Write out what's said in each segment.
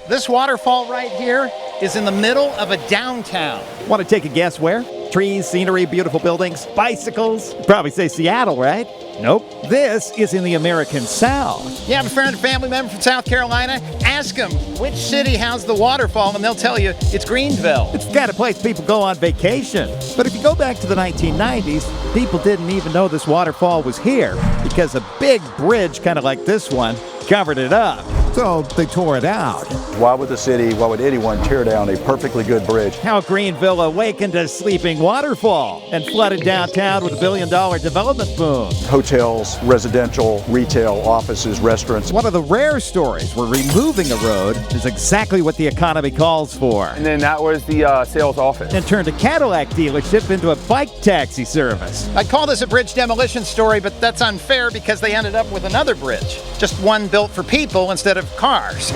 This waterfall right here is in the middle of a downtown. Want to take a guess where? Trees, scenery, beautiful buildings, bicycles. Probably say Seattle, right? Nope. This is in the American South. You have a friend or family member from South Carolina? Ask them which city has the waterfall, and they'll tell you it's Greenville. It's the kind of place people go on vacation. But if you go back to the 1990s, people didn't even know this waterfall was here because a big bridge, kind of like this one, covered it up. So they tore it out. Why would the city, why would anyone tear down a perfectly good bridge? How Greenville awakened a sleeping waterfall and flooded downtown with $1 billion development boom. Hotels, residential, retail, offices, restaurants. One of the rare stories where removing a road is exactly what the economy calls for. And then that was the sales office. And turned a Cadillac dealership into a bike taxi service. I'd call this a bridge demolition story, but that's unfair because they ended up with another bridge. Just one built for people instead of cars.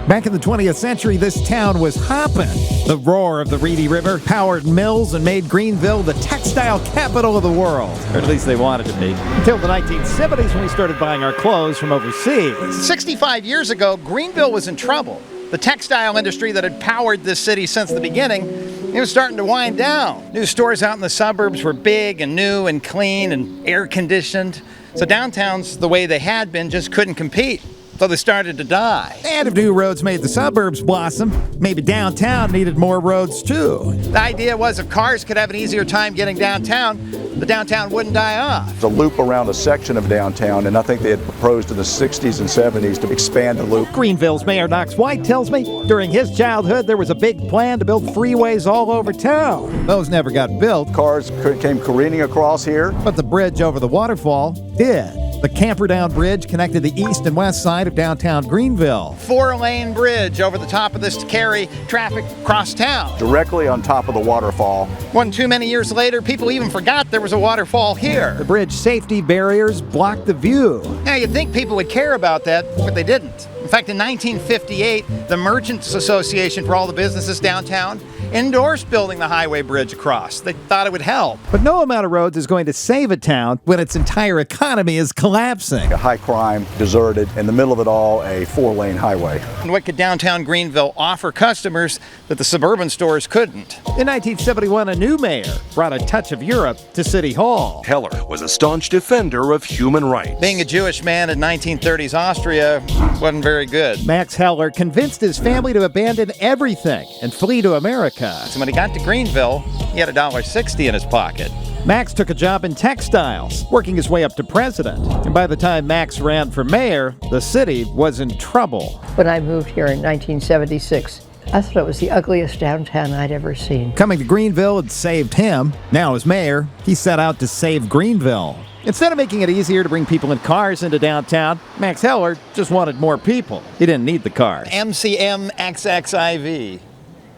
Back in the 20th century, this town was hopping. The roar of the Reedy River powered mills and made Greenville the textile capital of the world. Or at least they wanted to be. Until the 1970s when we started buying our clothes from overseas. 65 years ago, Greenville was in trouble. The textile industry that had powered this city since the beginning, it was starting to wind down. New stores out in the suburbs were big and new and clean and air-conditioned. So downtowns, the way they had been, just couldn't compete. So they started to die. And if new roads made the suburbs blossom, maybe downtown needed more roads too. The idea was if cars could have an easier time getting downtown, the downtown wouldn't die off. The loop around a section of downtown, and I think they had proposed in the 60s and 70s to expand the loop. Greenville's Mayor Knox White tells me during his childhood there was a big plan to build freeways all over town. Those never got built. Cars came careening across here. But the bridge over the waterfall did. The Camperdown Bridge connected the east and west side of downtown Greenville. 4-lane bridge over the top of this to carry traffic across town. Directly on top of the waterfall. Wasn't too many years later, people even forgot there was a waterfall here. The bridge safety barriers blocked the view. Now, you'd think people would care about that, but they didn't. In fact, in 1958, the Merchants Association for all the businesses downtown endorsed building the highway bridge across. They thought it would help. But no amount of roads is going to save a town when its entire economy is collapsing. A high crime, deserted, in the middle of it all, a 4-lane highway. And what could downtown Greenville offer customers that the suburban stores couldn't? In 1971, a new mayor brought a touch of Europe to City Hall. Heller was a staunch defender of human rights. Being a Jewish man in 1930s Austria wasn't very good. Max Heller convinced his family to abandon everything and flee to America. So when he got to Greenville, he had $1.60 in his pocket. Max took a job in textiles, working his way up to president. And by the time Max ran for mayor, the city was in trouble. When I moved here in 1976, I thought it was the ugliest downtown I'd ever seen. Coming to Greenville had saved him. Now as mayor, he set out to save Greenville. Instead of making it easier to bring people in cars into downtown, Max Heller just wanted more people. He didn't need the cars. MCMXXIV,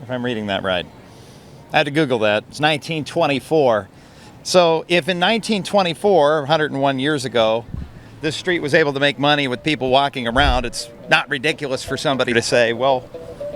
if I'm reading that right. I had to Google that. It's 1924. So if in 1924, 101 years ago, this street was able to make money with people walking around, it's not ridiculous for somebody to say, well,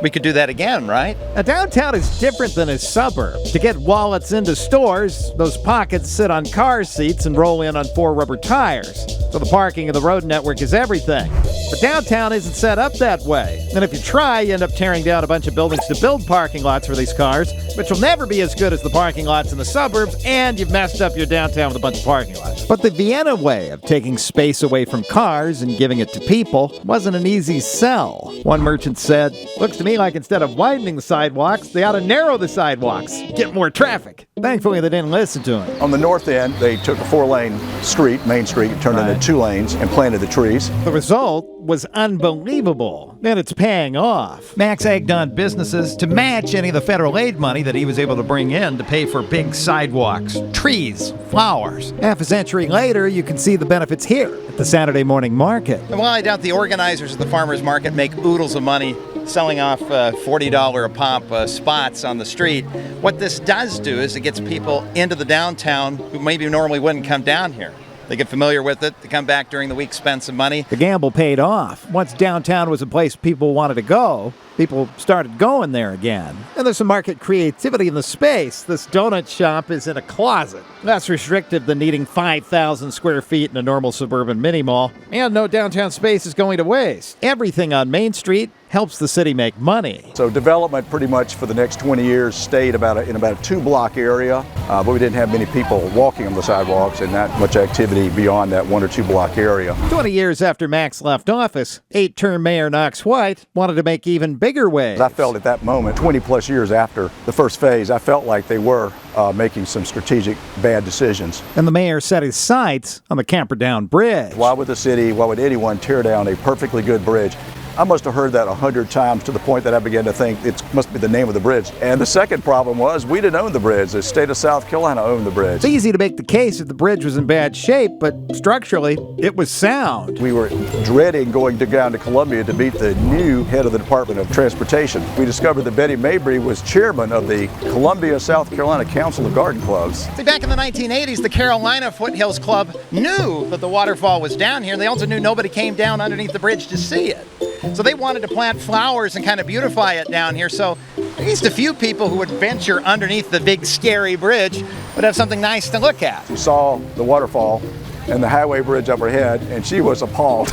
we could do that again, right? A downtown is different than a suburb. To get wallets into stores, those pockets sit on car seats and roll in on 4 rubber tires. So the parking of the road network is everything. But downtown isn't set up that way. And if you try, you end up tearing down a bunch of buildings to build parking lots for these cars, which will never be as good as the parking lots in the suburbs, and you've messed up your downtown with a bunch of parking lots. But the Vienna way of taking space away from cars and giving it to people wasn't an easy sell. One merchant said, "Looks to me like instead of widening the sidewalks, they ought to narrow the sidewalks, get more traffic." Thankfully, they didn't listen to him. On the north end, they took a 4-lane street, Main Street, and turned it into 2 lanes and planted the trees. The result was unbelievable, and it's paying off. Max egged on businesses to match any of the federal aid money that he was able to bring in to pay for big sidewalks, trees, flowers. Half a century later, you can see the benefits here at the Saturday morning market. And while I doubt the organizers of the farmers market make oodles of money selling off $40 a pop spots on the street, what this does do is it gets people into the downtown who maybe normally wouldn't come down here. They get familiar with it. They come back during the week, spend some money. The gamble paid off. Once downtown was a place people wanted to go, people started going there again. And there's some market creativity in the space. This donut shop is in a closet. Less restrictive than needing 5,000 square feet in a normal suburban mini mall. And no downtown space is going to waste. Everything on Main Street helps the city make money. So development pretty much for the next 20 years stayed in about a 2-block area, but we didn't have many people walking on the sidewalks and not much activity beyond that 1 or 2 block area. 20 years after Max left office, 8-term Mayor Knox White wanted to make even bigger waves. I felt at that moment, 20 plus years after the first phase, I felt like they were making some strategic bad decisions. And the mayor set his sights on the Camperdown Bridge. Why would the city, why would anyone tear down a perfectly good bridge? I must have heard that 100 times to the point that I began to think it must be the name of the bridge. And the second problem was we didn't own the bridge. The state of South Carolina owned the bridge. It's easy to make the case that the bridge was in bad shape, but structurally, it was sound. We were dreading going down to Columbia to meet the new head of the Department of Transportation. We discovered that Betty Mabry was chairman of the Columbia, South Carolina Council of Garden Clubs. See, back in the 1980s, the Carolina Foothills Club knew that the waterfall was down here. They also knew nobody came down underneath the bridge to see it. So they wanted to plant flowers and kind of beautify it down here. So at least a few people who would venture underneath the big scary bridge would have something nice to look at. We saw the waterfall and the highway bridge overhead, and she was appalled.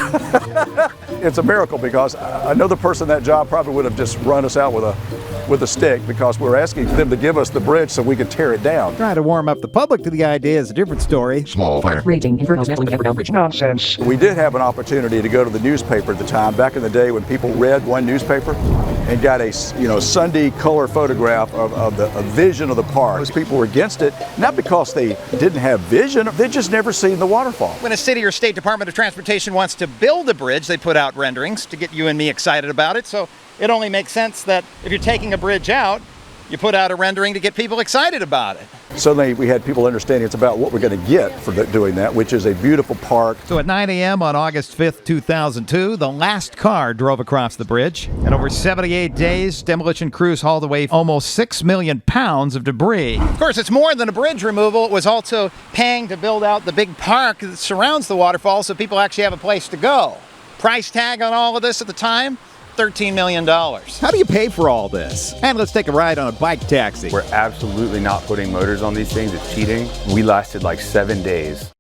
It's a miracle because another person in that job probably would have just run us out with a stick because we're asking them to give us the bridge so we could tear it down. Trying to warm up the public to the idea is a different story. Small fire. Raging infernos battling the Camperdown Bridge. Nonsense. We did have an opportunity to go to the newspaper at the time, back in the day when people read one newspaper and got a Sunday color photograph of a vision of the park. Most people were against it, not because they didn't have vision, they'd just never seen the waterfall. When a city or state Department of Transportation wants to build a bridge, they put out renderings to get you and me excited about it. So it only makes sense that if you're taking a bridge out, you put out a rendering to get people excited about it. Suddenly we had people understanding it's about what we're going to get for doing that, which is a beautiful park. So at 9 a.m. on August 5th, 2002, the last car drove across the bridge. And over 78 days, demolition crews hauled away almost 6 million pounds of debris. Of course, it's more than a bridge removal. It was also paying to build out the big park that surrounds the waterfall so people actually have a place to go. Price tag on all of this at the time? $13 million. How do you pay for all this? And let's take a ride on a bike taxi. We're absolutely not putting motors on these things. It's cheating. We lasted like 7 days.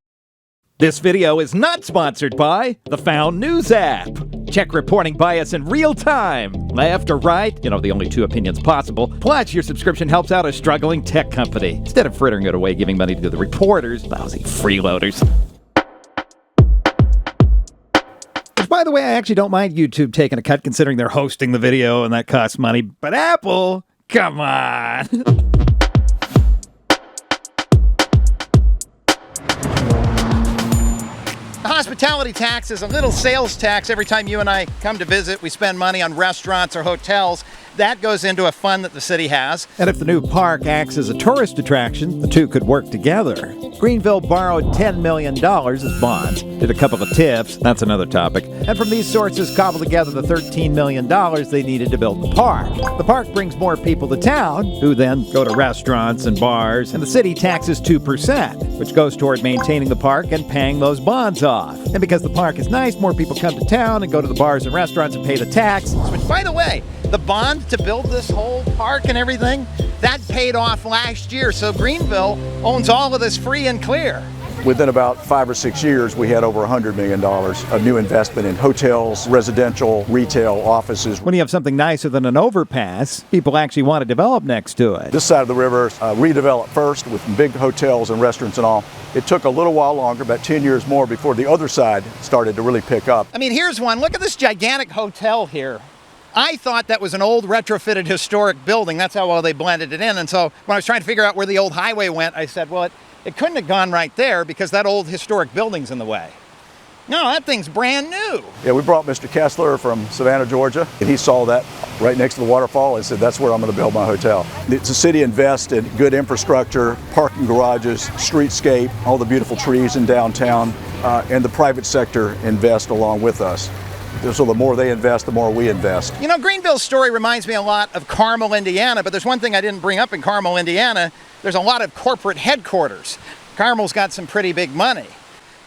This video is not sponsored by the Found News app. Check reporting bias in real time. Left or right, the only two opinions possible. Plus, your subscription helps out a struggling tech company. Instead of frittering it away giving money to the reporters, lousy freeloaders. By the way, I actually don't mind YouTube taking a cut considering they're hosting the video and that costs money. But Apple, come on. The hospitality tax is a little sales tax. Every time you and I come to visit, we spend money on restaurants or hotels. That goes into a fund that the city has. And if the new park acts as a tourist attraction, the two could work together. Greenville borrowed $10 million as bonds, did a couple of tips, that's another topic, and from these sources cobbled together the $13 million they needed to build the park. The park brings more people to town, who then go to restaurants and bars, and the city taxes 2%, which goes toward maintaining the park and paying those bonds off. And because the park is nice, more people come to town and go to the bars and restaurants and pay the tax. Which, by the way, the bond to build this whole park and everything, that paid off last year. So Greenville owns all of this free and clear. Within about 5 or 6 years, we had over $100 million of new investment in hotels, residential, retail, offices. When you have something nicer than an overpass, people actually want to develop next to it. This side of the river redeveloped first with big hotels and restaurants and all. It took a little while longer, about 10 years more, before the other side started to really pick up. I mean, here's one. Look at this gigantic hotel here. I thought that was an old retrofitted historic building. That's how well they blended it in. And so when I was trying to figure out where the old highway went, I said, well, it couldn't have gone right there because that old historic building's in the way. No, that thing's brand new. Yeah, we brought Mr. Kessler from Savannah, Georgia, and he saw that right next to the waterfall and said, that's where I'm going to build my hotel. The city invests in good infrastructure, parking garages, streetscape, all the beautiful trees in downtown, and the private sector invest along with us. So the more they invest, the more we invest. You know, Greenville's story reminds me a lot of Carmel, Indiana, but there's one thing I didn't bring up in Carmel, Indiana. There's a lot of corporate headquarters. Carmel's got some pretty big money.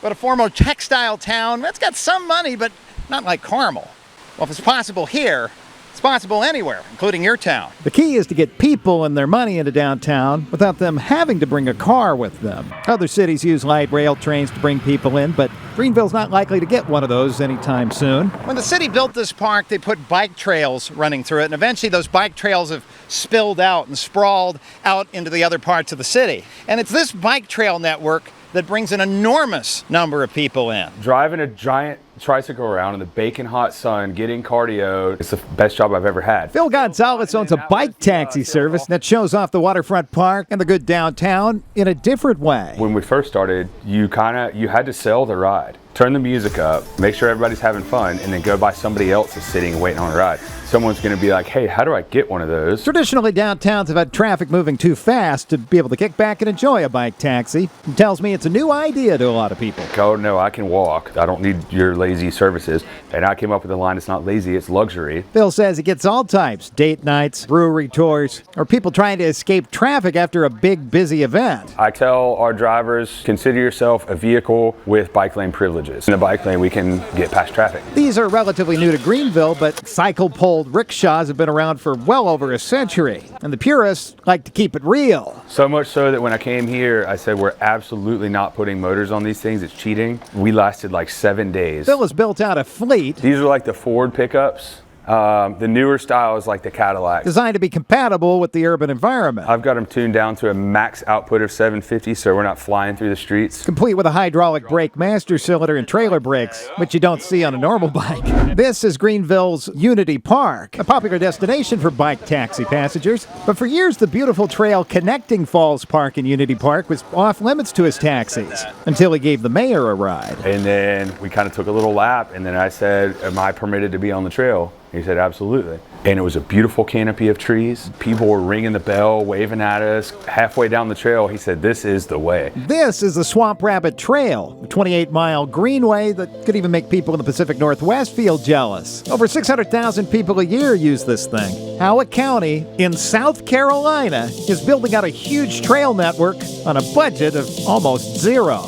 But a former textile town, that's got some money, but not like Carmel. Well, if it's possible here, it's possible anywhere, including your town. The key is to get people and their money into downtown without them having to bring a car with them. Other cities use light rail trains to bring people in, but Greenville's not likely to get one of those anytime soon. When the city built this park, they put bike trails running through it, and eventually those bike trails have spilled out and sprawled out into the other parts of the city. And it's this bike trail network that brings an enormous number of people in. Driving a giant tricycle around in the baking hot sun, getting cardio, it's the best job I've ever had. Phil Gonzalez owns a bike taxi service that shows off the waterfront park and the good downtown in a different way. When we first started, you had to sell the ride. Turn the music up, make sure everybody's having fun, and then go by somebody else that's sitting and waiting on a ride. Someone's going to be like, hey, how do I get one of those? Traditionally, downtowns have had traffic moving too fast to be able to kick back and enjoy a bike taxi. He tells me it's a new idea to a lot of people. Oh, no, I can walk. I don't need your lazy services. And I came up with a line, it's not lazy, it's luxury. Phil says he gets all types, date nights, brewery tours, or people trying to escape traffic after a big, busy event. I tell our drivers, consider yourself a vehicle with bike lane privileges. In the bike lane, we can get past traffic. These are relatively new to Greenville, but cycle-pulled rickshaws have been around for well over a century, and the purists like to keep it real. So much so that when I came here, I said, we're absolutely not putting motors on these things. It's cheating. We lasted like 7 days. Phil has built out a fleet These are like the Ford pickups. The newer style is like the Cadillac. designed to be compatible with the urban environment. I've got them tuned down to a max output of 750, so we're not flying through the streets. Complete with a hydraulic brake master cylinder and trailer brakes, which you don't see on a normal bike. This is Greenville's Unity Park, a popular destination for bike taxi passengers. But for years, the beautiful trail connecting Falls Park and Unity Park was off limits to his taxis, until he gave the mayor a ride. And then we kind of took a little lap, and then I said, am I permitted to be on the trail? He said, absolutely. And it was a beautiful canopy of trees. People were ringing the bell, waving at us. Halfway down the trail, he said, this is the way. This is the Swamp Rabbit Trail, a 28-mile greenway that could even make people in the Pacific Northwest feel jealous. Over 600,000 people a year use this thing. Howard County in South Carolina is building out a huge trail network on a budget of almost zero.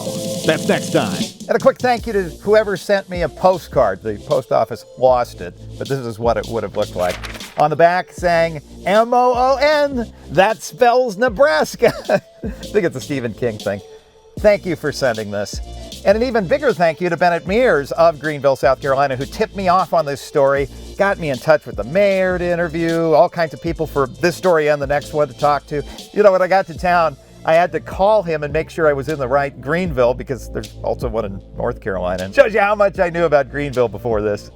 That's next time. And a quick thank you to whoever sent me a postcard. The post office lost it, but this is what it would have looked like. On the back saying M-O-O-N, that spells Nebraska. I think it's a Stephen King thing. Thank you for sending this. And an even bigger thank you to Bennett Mears of Greenville, South Carolina, who tipped me off on this story, got me in touch with the mayor to interview, all kinds of people for this story and the next one to talk to. You know, when I got to town, I had to call him and make sure I was in the right Greenville, because there's also one in North Carolina. And shows you how much I knew about Greenville before this.